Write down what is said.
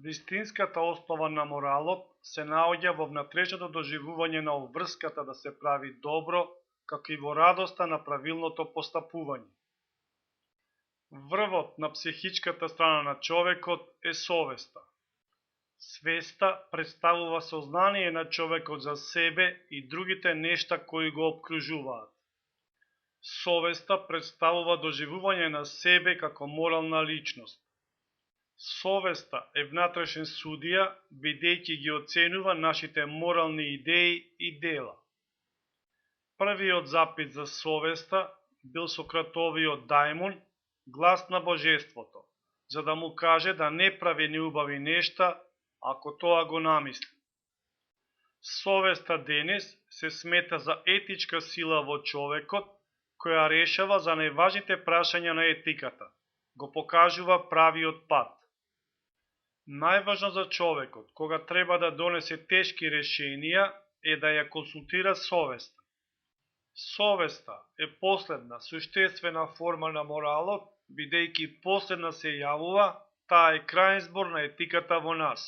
Вистинската основа на моралот се наоѓа во внатрешното доживување на обврската да се прави добро, како и во радоста на правилното постапување. Врвот на психичката страна на човекот е совеста. Свеста представува сознание на човекот за себе и другите нешта кои го обкружуваат. Совеста представува доживување на себе како морална личност. Совеста е внатрешен судија, бидејќи ги оценува нашите морални идеи и дела. Првиот запит за совеста бил Сократовиот дајмон, глас на божеството, за да му каже да не прави неубави нешта, ако тоа го намисли. Совеста денес се смета за етичка сила во човекот, која решава за најважните прашања на етиката, го покажува правиот пат. Најважно за човекот, кога треба да донесе тешки решенија, е да ја консултира совеста. Совеста е последна, суштествена форма на моралот, бидејќи последна се јавува, таа е крајен збор на етиката во нас.